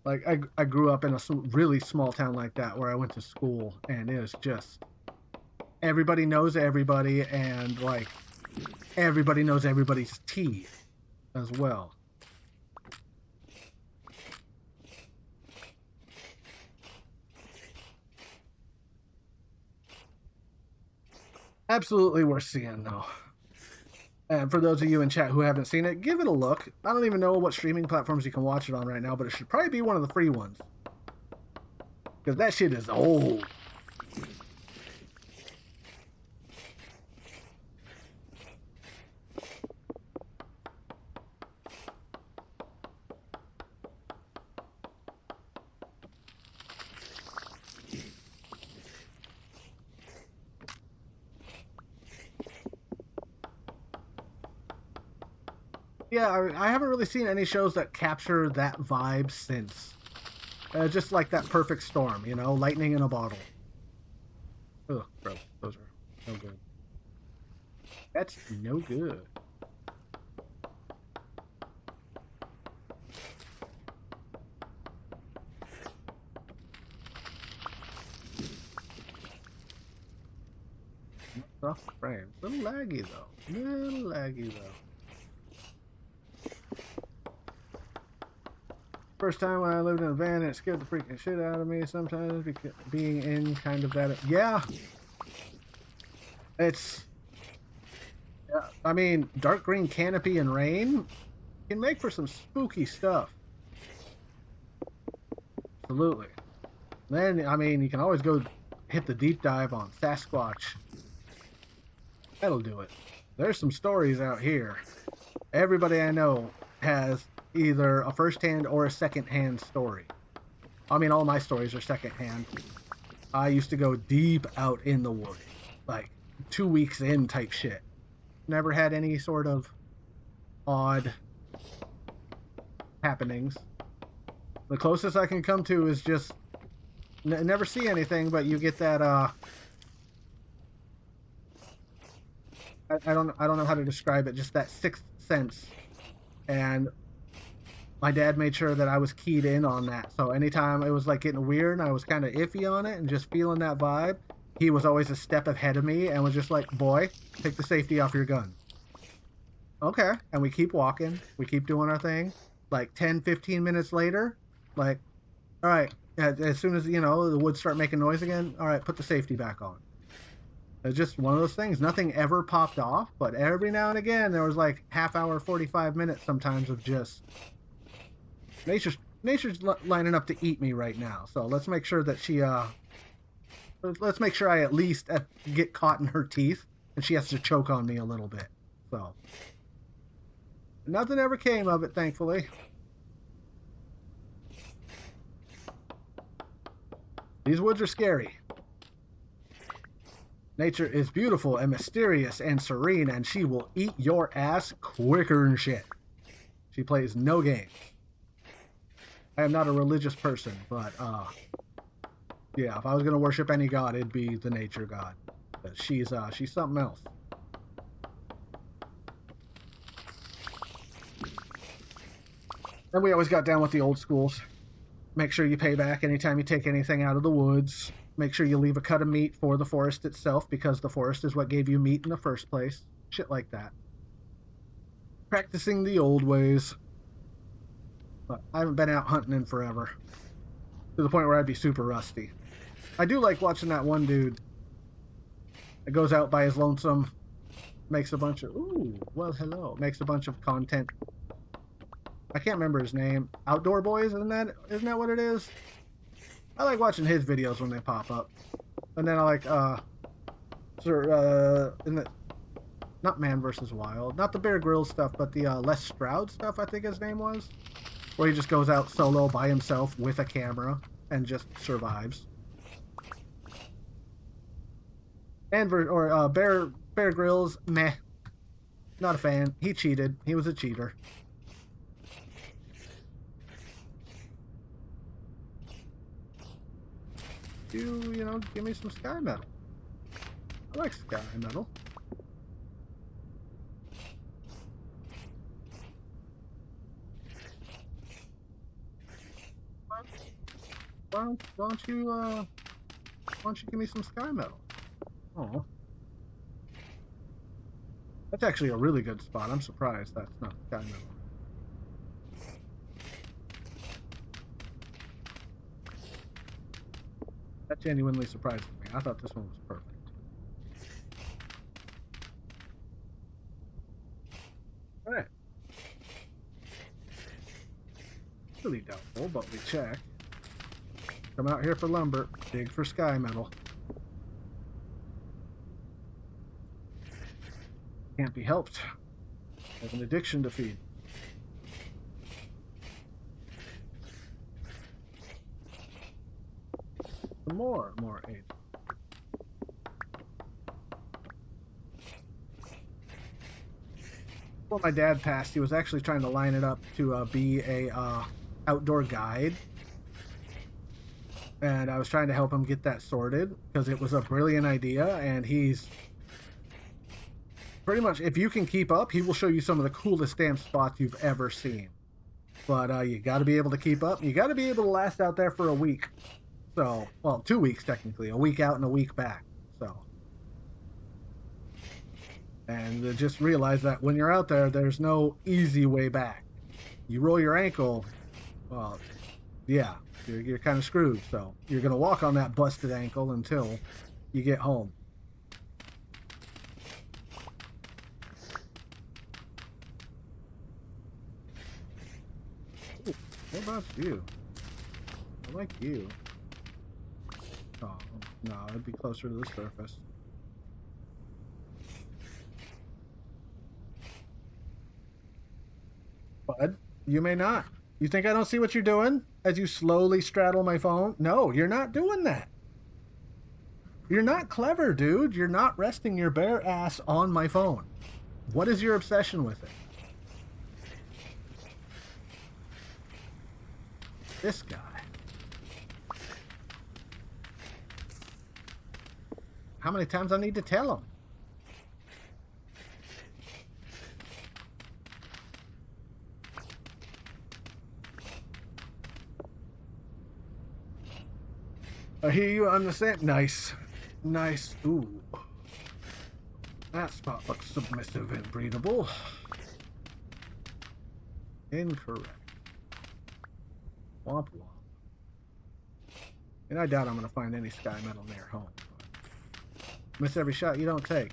Like I grew up in a really small town like that where I went to school, and it was just everybody knows everybody, and like everybody knows everybody's tea as well. Absolutely worth seeing though. And for those of you in chat who haven't seen it, give it a look. I don't even know what streaming platforms you can watch it on right now, but it should probably be one of the free ones. Because that shit is old. Yeah, I haven't really seen any shows that capture that vibe since. Just like that perfect storm, you know, lightning in a bottle. Ugh, gross. Those are no good. That's no good. Rough frame. Little laggy though. Little laggy though. First time when I lived in a van, it scared the freaking shit out of me. Sometimes being in kind of that. Yeah, it's. Yeah, I mean, dark green canopy and rain can make for some spooky stuff. Absolutely. Then, I mean, you can always go hit the deep dive on Sasquatch. That'll do it. There's some stories out here. Everybody I know has either a first-hand or a second-hand story. I mean, all my stories are second-hand. I used to go deep out in the woods, like 2 weeks in type shit. Never had any sort of odd happenings. The closest I can come to is just never see anything, but you get that I don't know how to describe it, just that sixth sense. And my dad made sure that I was keyed in on that. So anytime it was like getting weird and I was kind of iffy on it and just feeling that vibe, he was always a step ahead of me and was just like, boy, take the safety off your gun. Okay. And we keep walking. We keep doing our thing. Like 10, 15 minutes later, like, all right, as soon as, you know, the woods start making noise again, all right, put the safety back on. It's just one of those things. Nothing ever popped off, but every now and again, there was like half hour, 45 minutes sometimes of just nature's lining up to eat me right now. So let's make sure that let's make sure I at least get caught in her teeth and she has to choke on me a little bit. So nothing ever came of it, thankfully. These woods are scary. Nature is beautiful and mysterious and serene, and she will eat your ass quicker than shit. She plays no games. I am not a religious person, but yeah, if I was gonna worship any god, it'd be the nature god. But she's something else. And we always got down with the old schools. Make sure you pay back anytime you take anything out of the woods. Make sure you leave a cut of meat for the forest itself, because the forest is what gave you meat in the first place. Shit like that. Practicing the old ways. But I haven't been out hunting in forever. To the point where I'd be super rusty. I do like watching that one dude that goes out by his lonesome, makes a bunch of, ooh, well, hello, makes a bunch of content. I can't remember his name. Outdoor Boys, isn't that what it is? I like watching his videos when they pop up. And then I like, isn't it, not Man vs. Wild, not the Bear Grylls stuff, but the Les Stroud stuff, I think his name was. Where he just goes out solo by himself with a camera and just survives. And Bear Grylls, meh, not a fan. He cheated. He was a cheater. You know, give me some sky metal. I like sky metal. Why don't you give me some sky metal? Oh, that's actually a really good spot. I'm surprised that's not sky metal. That genuinely surprises me. I thought this one was perfect. All right. Really doubtful, but we check. Come out here for lumber, dig for sky metal. Can't be helped. I have an addiction to feed. Some more aid. Before my dad passed, he was actually trying to line it up to be a outdoor guide. And I was trying to help him get that sorted because it was a brilliant idea, and he's pretty much, if you can keep up, he will show you some of the coolest damn spots you've ever seen. But you got to be able to keep up. You got to be able to last out there for a week. So, well, 2 weeks technically, a week out and a week back. So, and just realize that when you're out there, there's no easy way back. You roll your ankle, well, yeah, you're kind of screwed. So you're gonna walk on that busted ankle until you get home. Ooh, what about you? I like you. Oh, no, it'd be closer to the surface. Bud, you may not. You think I don't see what you're doing as you slowly straddle my phone? No, you're not doing that. You're not clever, dude. You're not resting your bare ass on my phone. What is your obsession with it? This guy. How many times I need to tell him? I hear you on the same. Nice. Nice. Ooh. That spot looks submissive and breathable. Incorrect. Womp womp. And I doubt I'm going to find any sky metal near home. Miss every shot you don't take.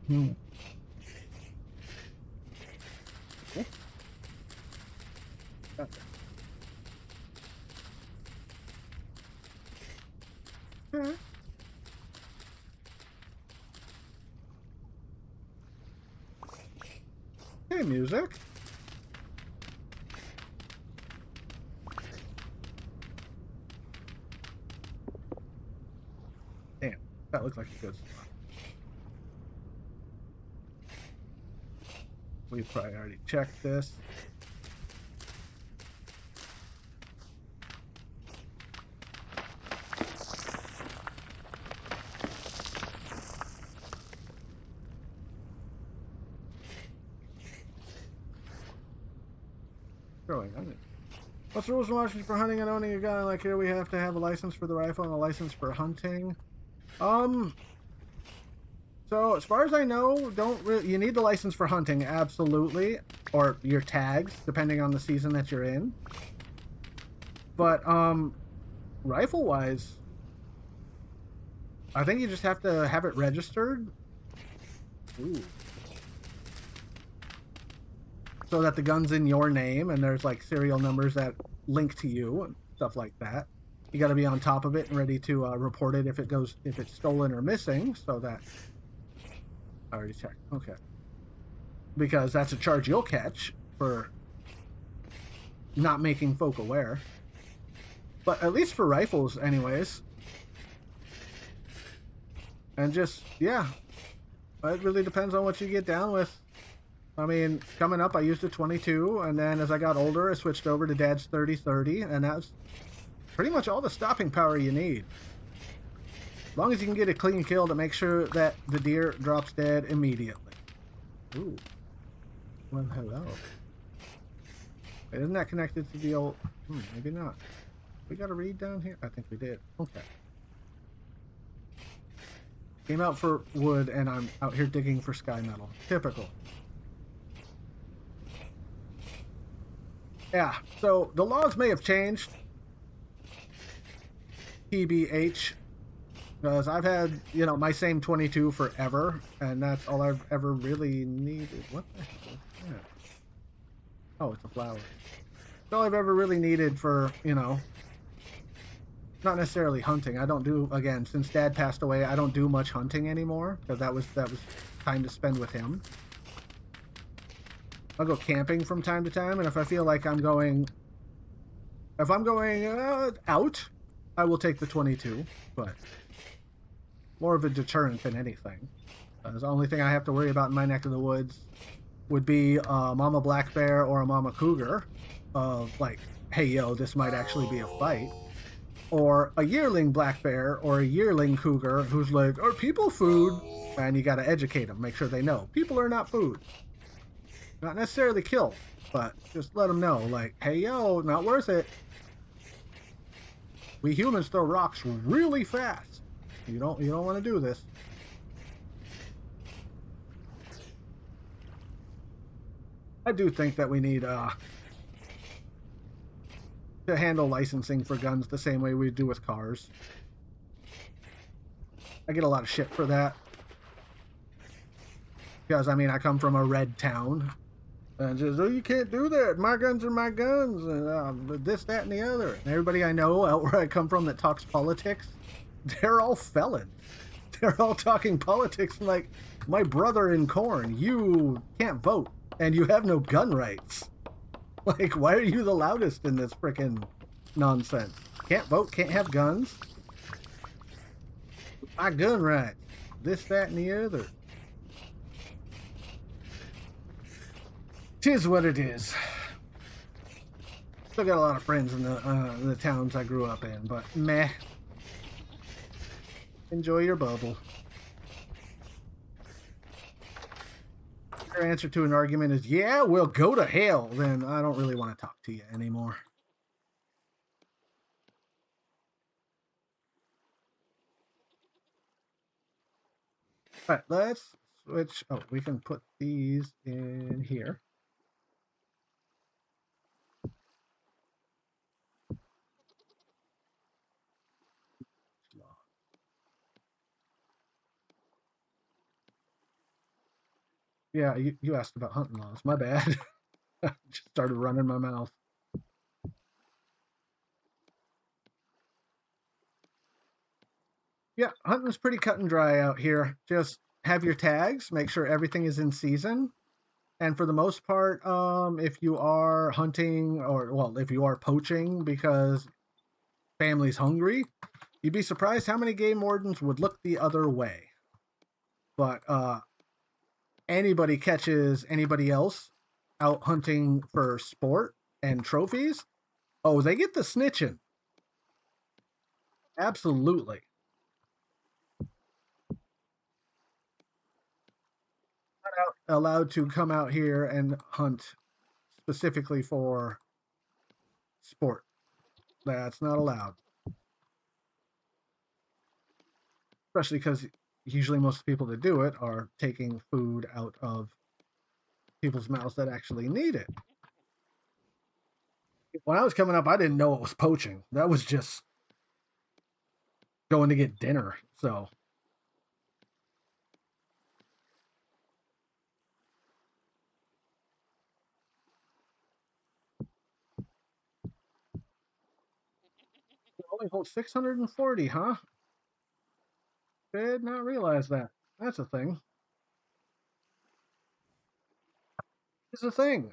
Hmm. Okay. Hey, music. Damn, that looks like a good spot. We probably already checked this. Growing onion. What's the rules and watches for hunting and owning a gun? Like here, we have to have a license for the rifle and a license for hunting. So as far as I know, you need the license for hunting, absolutely, or your tags, depending on the season that you're in. But rifle-wise, I think you just have to have it registered. Ooh. So that the gun's in your name and there's like serial numbers that link to you and stuff like that. You got to be on top of it and ready to report it if it's stolen or missing. So that I already checked. Okay, because that's a charge you'll catch for not making folk aware. But at least for rifles, anyways, And just, yeah, it really depends on what you get down with. I mean, coming up, I used a 22, and then as I got older, I switched over to Dad's 30-30, and that's pretty much all the stopping power you need. As long as you can get a clean kill to make sure that the deer drops dead immediately. Ooh. Well, hello. Wait, isn't that connected to the old... maybe not. We got a read down here? I think we did. Okay. Came out for wood, and I'm out here digging for sky metal. Typical. Yeah, so the laws may have changed. TBH. Because I've had, my same 22 forever, and that's all I've ever really needed. What the heck is that? Oh, it's a flower. That's all I've ever really needed for, not necessarily hunting. I don't do, again, since Dad passed away, I don't do much hunting anymore, because that was time to spend with him. I'll go camping from time to time, and if I feel like I'm going out, I will take the 22, but more of a deterrent than anything. The only thing I have to worry about in my neck of the woods would be a mama black bear or a mama cougar of like, hey, yo, this might actually be a fight. Or a yearling black bear or a yearling cougar who's like, are people food? And you got to educate them, make sure they know. People are not food. Not necessarily kill, but just let them know, like, hey, yo, not worth it. We humans throw rocks really fast. You don't want to do this. I do think that we need to handle licensing for guns the same way we do with cars. I get a lot of shit for that. Because, I mean, I come from a red town. And just, oh, you can't do that. My guns are my guns. And this, that, and the other. And everybody I know out where I come from that talks politics, they're all felons. They're all talking politics like, my brother in corn, you can't vote. And you have no gun rights. Like, why are you the loudest in this frickin' nonsense? Can't vote, can't have guns. My gun rights. This, that, and the other. Tis what it is. Still got a lot of friends in the towns I grew up in, but meh. Enjoy your bubble. Your answer to an argument is, yeah, well, go to hell. Then I don't really want to talk to you anymore. All right, let's switch. Oh, we can put these in here. Yeah, you asked about hunting laws. My bad. Just started running my mouth. Yeah, hunting's pretty cut and dry out here. Just have your tags, make sure everything is in season. And for the most part, if you are hunting or, well, if you are poaching because family's hungry, you'd be surprised how many game wardens would look the other way. But anybody catches anybody else out hunting for sport and trophies, oh, they get the snitching. Absolutely. Not allowed to come out here and hunt specifically for sport. That's not allowed. Especially because usually most people that do it are taking food out of people's mouths that actually need it. When I was coming up, I didn't know it was poaching. That was just going to get dinner. So only hold 640, huh? Did not realize that. That's a thing. It's a thing.